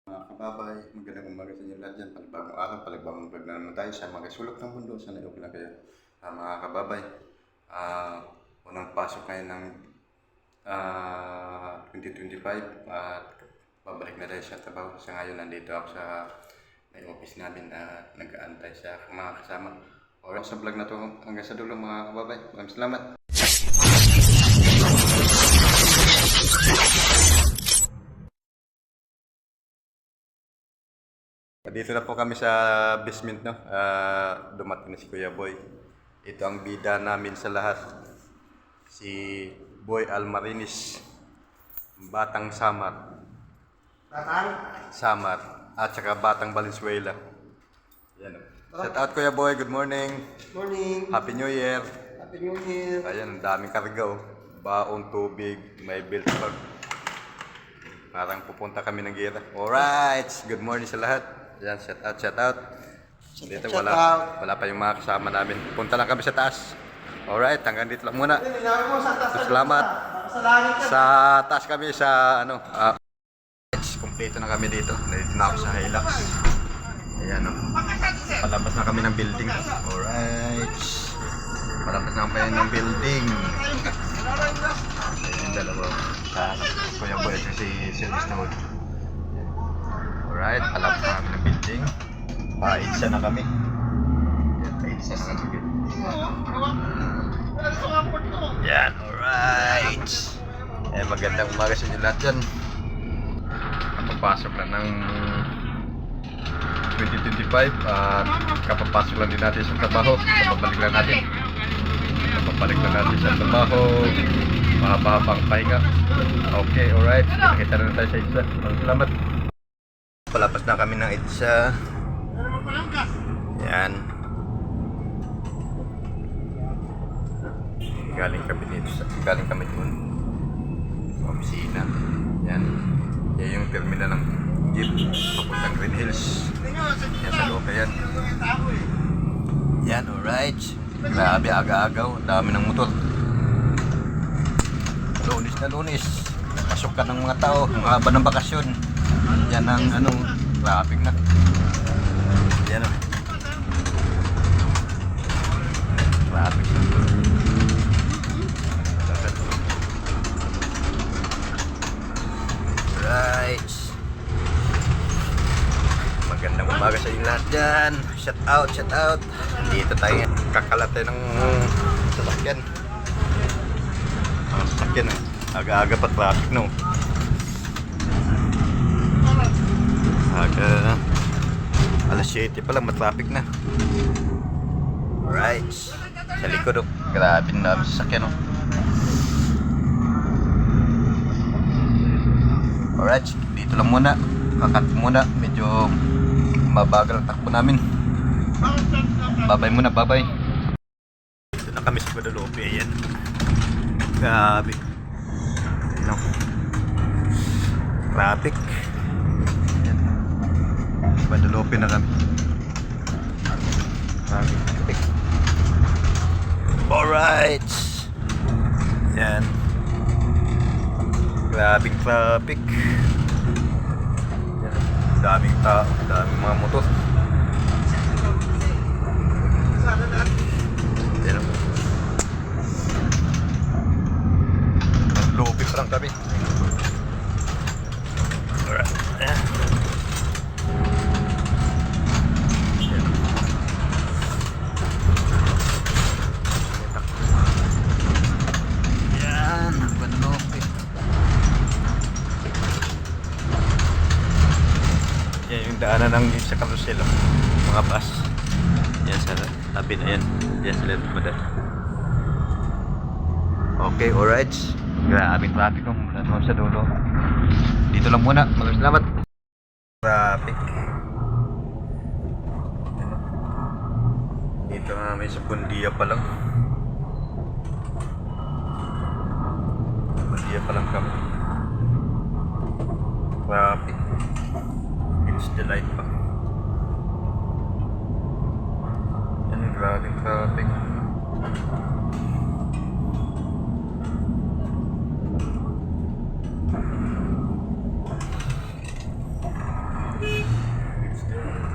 Mga kababay, magandang umaga sa inyo lahat dyan. Palibagong araw, palibagong vlog na naman tayo sa mga sulok ng mundo. Sana okay lang kayo. Mga kababay, unang pasok ngayon ng 2025 at babalik na tayo sa trabaho. Sa ngayon, nandito ako sa may office namin na nag-aantay sa mga kasama. Oras sa vlog na to hanggang sa dulo mga kababay. Maraming salamat. Dito na po kami sa basement, no? Dumating na si Kuya Boy. Ito ang bida namin sa lahat. Si Boy Almarinis, Batang Samar. Samar. At saka Batang Valenzuela. Yan. Shout out Kuya Boy, good morning. Morning. Happy New Year. Happy New Year. Ayan, ang daming karga, oh. Baon, tubig, may built bag. Parang pupunta kami ng gira. Alright, good morning sa lahat. Yan, shout out. Dito wala pa yung mga kasama namin. Punta lang kami sa taas. Alright, hanggang dito lang muna. Salamat. Sa taas kami sa kumpleto na kami dito. Nandito na ako sa Hilux. Ayan, oh. Palabas na kami ng building. Alright. Palabas na kami ng building. Ayan, dalawa. Kuya Boy at si Silvestre. Alright, palabas na kami ng building. Paitsa na kami. Paitsa na kami. Yan, alright. Magandang umaga sa inyo lahat dyan. Kapapasok lang ng 2025 at kapapasok lang din natin sa trabaho. Kapabalik lang natin sa trabaho. Mahaba-habang pahinga. Okay, alright. Nakita na tayo sa isa. Salamat. Palabas na kami ng itsa. Yan. Galing kami dun sa opisina. Yan. Yan yung terminal ng jeep papuntang Green Hills. Yan sa loob yan. Yan, alright. Grabe, aga-agaw. Dami ng motor. Lunes na lunes. Pasok ka ng mga tao. Ang haba ng bakasyon. Yan ang traffic na. Yan o. Traffic na. Right. Magandang umaga sa inyo lahat dyan. Shout out. Dito tayo. Kakalat tayo ng sasakyan. Ang sasakyan aga-aga pa traffic, no? Alas 7 pa lang, matraffic na. Alright. Sa likod, grabe na dami sasakyan, no? Alright, dito lang muna. Kakat muna. Medyo mabagal ang takbo namin. Babay muna, babay. Dito na kami sa Guadalupe. Ayan. Grabe. Ayan, traffic. Guadalupe na kami. Alright. Yan. Grabing traffic. Yan. Daming tao, daming mga motor. Yan. Guadalupe pa lang kami. Alright. Yan. Yan yung daanan ng sa Carusel, mga bus. Yan sa tabi na yan. Yan sila dumadaan. Okay, alright. Grabing traffic mula naman sa dulo. Dito lang muna. Maraming salamat. Traffic. Dito na may sa Bundia pa lang. Bundia pa lang kami. Traffic. It's the light pa. Yan, grabing traffic.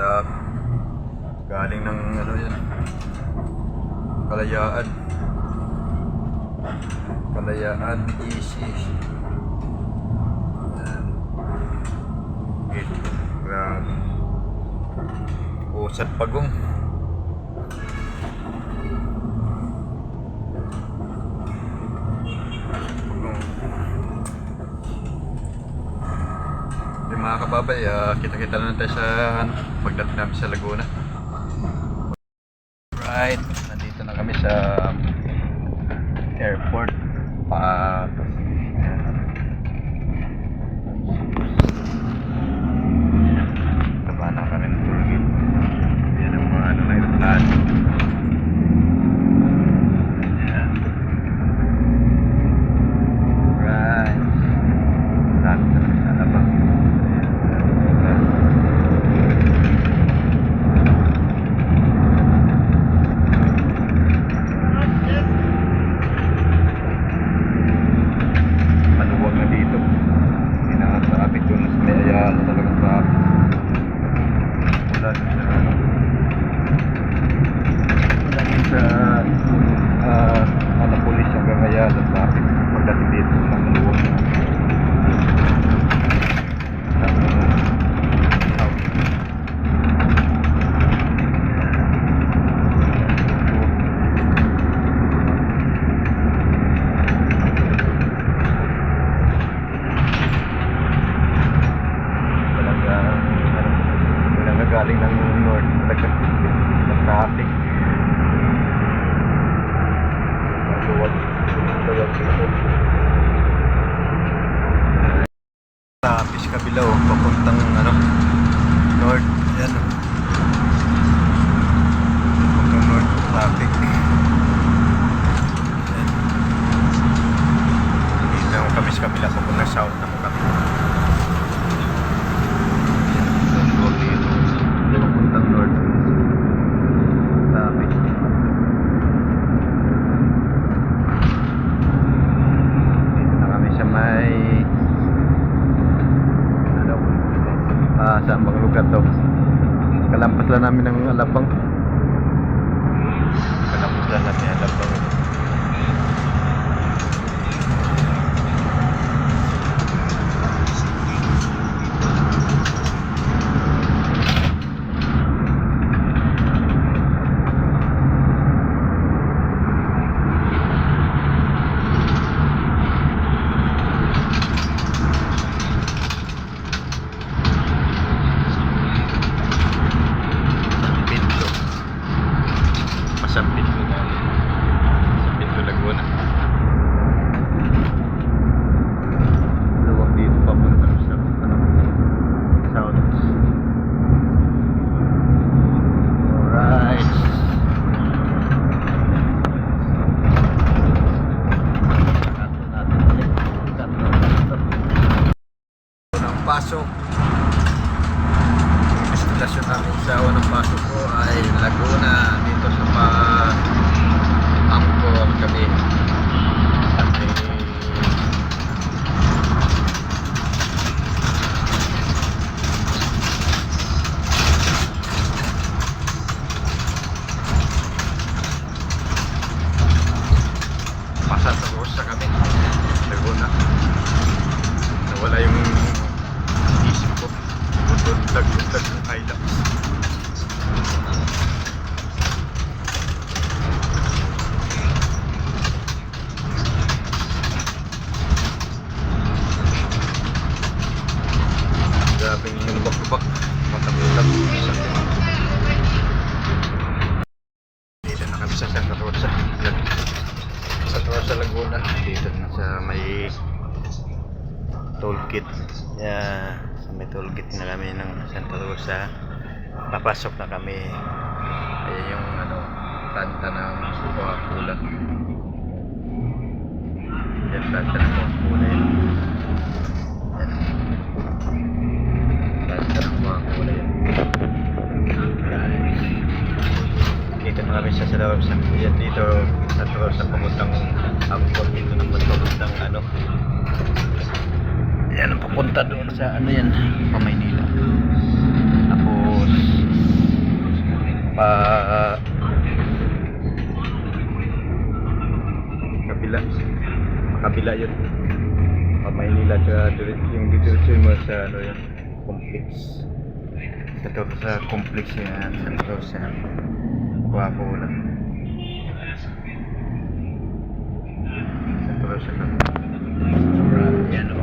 truck. Galing ng ano yan. Kalayaan. Kalayaan, easy. Yan. Gate. Grabe. Usat pagong. Mga kababay, kita-kita na tayo sa pagdating namin sa Laguna. Right, nandito na kami sa airport. Taba na kami ng tourgate. Yan ang mga ano na ilan. Yan. Right. Dami na kami sa labang. Galing ng north, traffic. Tapis kabila papuntang ano, north. Yan. Papuntang north, traffic. Yan. Dito yung kami sa kabila papuntang south na kami. Papuntang north. Traffic. Dito na kami sa may saan bang lugar to? Kalampas lang namin ng Alabang. Kalampas lang namin ng Alabang. Sampit ko na. Sampit ko Laguna. Luwag dito papunta sa ano, south. Alright. Unang pasok. Destinasyon namin sa unang pasok ko ay Laguna. Dito sa Angkor kami. Pasa sa Rosa kami. Laguna. Nawala yung isip ko. Buntag ng Hilux. Grabing lubak-lubak. Matamilag. Dito na kami sa Santa Rosa. Santa Rosa, Laguna. Dito na sa may tollgate. Yeah, sa may tollgate na kami ng Santa Rosa. Papasok na kami. Ayan yung ano, planta ng Coca-Cola. Yan, planta ng Coca-Cola yan. Yan. Planta ng Coca-Cola yan. Dito na kami sa Santa Rosa. Yan dito, Santa Rosa, pamuntang Angkor. Dito naman pamuntang ano. Yan ang papunta doon sa ano yan, Pamaynila. Tapos kabila yun. Maynila tsaka yung didiretso mo sa ano yun, complex. Sa complex yan, sa close yan. Wapo lang. Sa close yan. Yan o.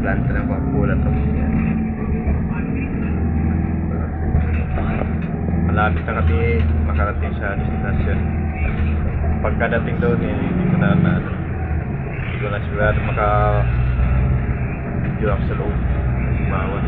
Planta ng wapula to. Yan. Malapit na kami makarating sa destination. Pagkadating doon hindi ko na hindi ko na sigurado maka-video ako sa loob. Bawat.